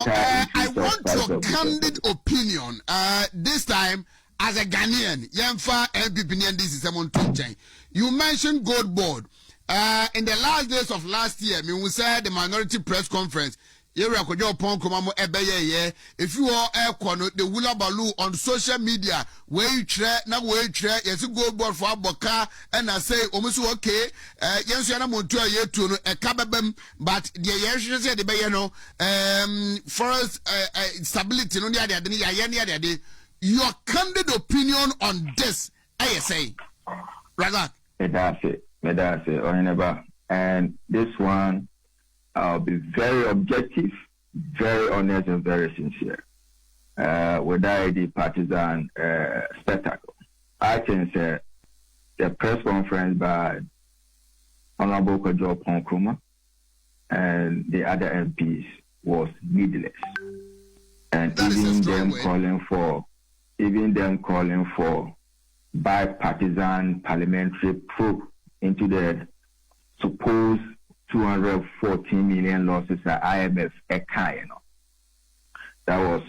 I want your candid opinion. This time, as a Ghanaian, Yemfa NPP and this is someone to change. You mentioned GoldBod. In the last days of last year, we said the minority press conference. If you are the Wula Balu on social media, where you try, now where you try, yes, you GoldBod for Aboka, and I say, almost okay, yes, you are not to a cababem, but the yes, the bayano, forest stability, no, your candid opinion on this, ASA, Razak. That's it, and this one, I'll be very objective, very honest, and very sincere. Without the partisan spectacle, I can say the press conference by Honorable Kojo Ponkruma and the other MPs was needless, and even them calling for bipartisan parliamentary probe into the supposed 214 million losses at IMF that was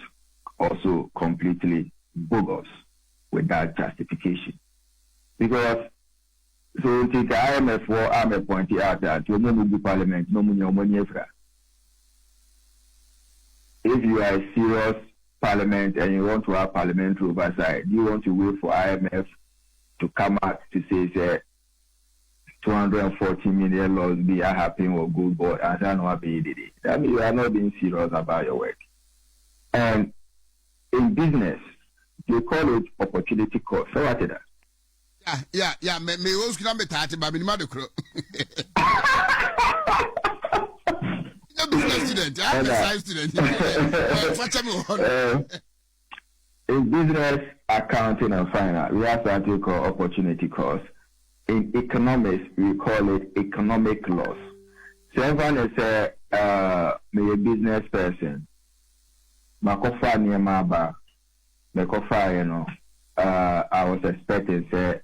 also completely bogus without justification. Because so the IMF for I'm pointing out that you know the parliament no money. If you are a serious parliament and you want to have parliamentary oversight, you want to wait for IMF to come out to say 240 million laws be happening or GoldBod and I know be did it. That means you are not being serious about your work. And in business, they call it opportunity cost. So what is that? Yeah. Me was gonna be tired, but me mad crow. You're a business student. I'm a science student. In business, accounting, and finance, we have something to call opportunity cost. In economics, we call it economic loss. So everyone is a business person. Makofa Niamaba, Makofa, I was expecting say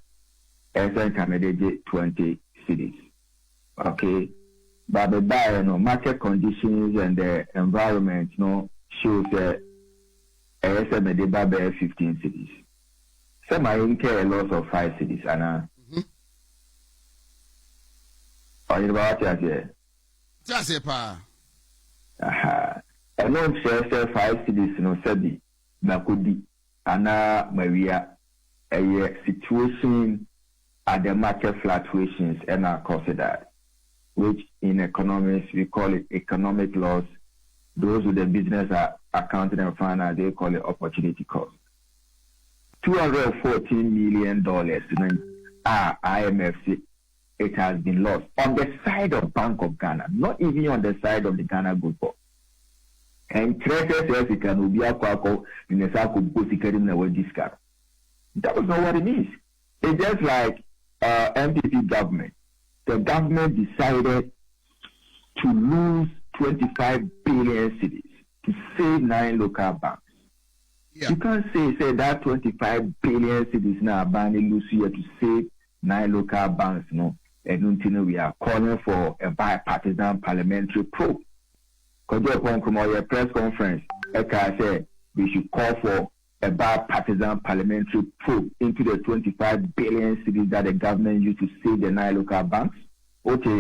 SN Canada 20 cities. Okay. But the buy, market conditions and the environment, shows that SN Medeba 15 cities. Some I incur a loss of 5 cities, and you about that here? Just a pa. I know share 5 cities, Sabi, Makudi, Anna Maria, a situation at the market fluctuations and are caused that, which in economics we call it economic loss. Those with the business are accounting and finance, they call it opportunity cost. $214 million IMF. It has been lost on the side of Bank of Ghana, not even on the side of the Ghana GoldBod. And traders says it can be a quack in the circle in the discard. That was not what it means. It's just like NPP government. The government decided to lose 25 billion cedis to save 9 local banks. Yeah. You can't say that 25 billion cedis now banning lose here to save 9 local banks, and we are calling for a bipartisan parliamentary probe. Kojo Ponkruma, press conference, I said we should call for a bipartisan parliamentary probe into the 25 billion cedis that the government used to save the 9 local banks. Okay,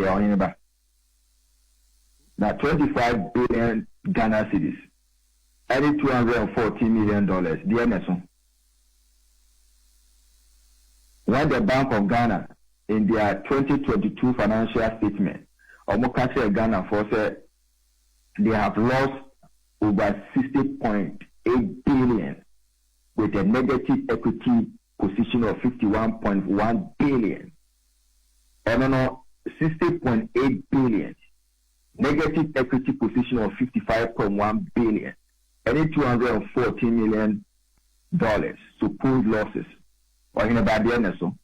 now 25 billion Ghana cedis, added $240 million. DMS. When the Bank of Ghana, in their 2022 financial statement, Omokase Ghana said they have lost over 60.8 billion with a negative equity position of 51.1 billion. And 60.8 billion, negative equity position of 55.1 billion, and $240 million supposed losses. Or in about the end, so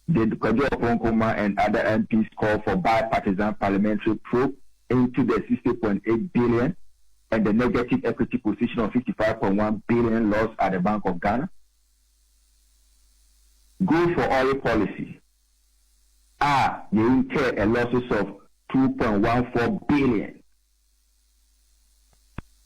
the Kojo Ponkruma and other MPs call for bipartisan parliamentary probe into the 60.8 billion and the negative equity position of 55.1 billion loss at the Bank of Ghana. Go for oil policy. You incur a losses of 2.14 billion.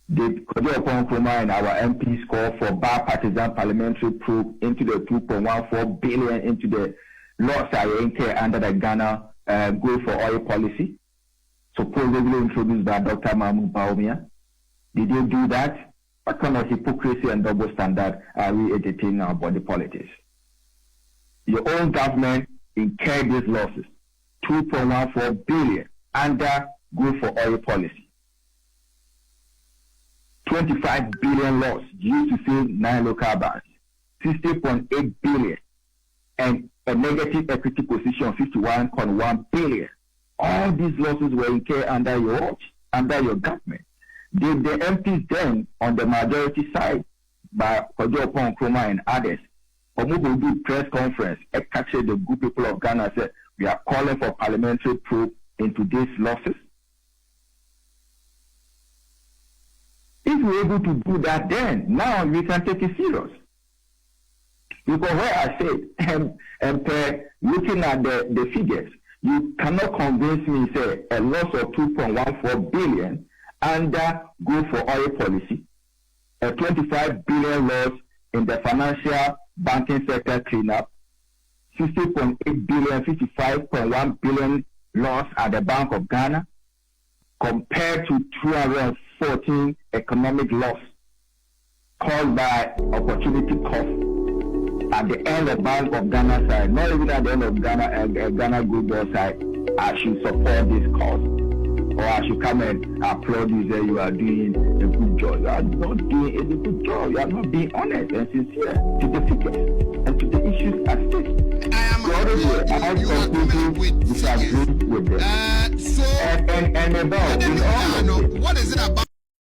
the Kojo Nkrumah and our MPs call for bipartisan parliamentary probe into the 2.14 billion into the laws under the Ghana go for oil policy, supposedly introduced by Dr. Mahmoud Bawumia. Did they do that? What kind of hypocrisy and double standard are we entertaining our body politics? Your own government incurred these losses, 2.14 billion under go for oil policy. 25 billion loss used to save 9 local banks, 60.8 billion, and a negative equity position of 51.1 billion. All these losses were incurred under your watch, under your government. Did the MPs then, on the majority side, by Kojo Nkrumah and others, Omugo do press conference and capture the good people of Ghana said, we are calling for parliamentary probe into these losses? If we're able to do that, then now we can take it serious. Because where I said, and looking at the figures, you cannot convince me, say, a loss of 2.14 billion under go for oil policy, a 25 billion loss in the financial banking sector cleanup, 60.8 billion, 55.1 billion loss at the Bank of Ghana, compared to 214 economic loss caused by opportunity cost at the end of Bank of Ghana side, not even at the end of Ghana GoldBod side. I should support this cause, or I should come and applaud you that you are doing a good job. You are not doing a good job. You are not being honest and sincere to the figures and to the issues at stake. What is it about?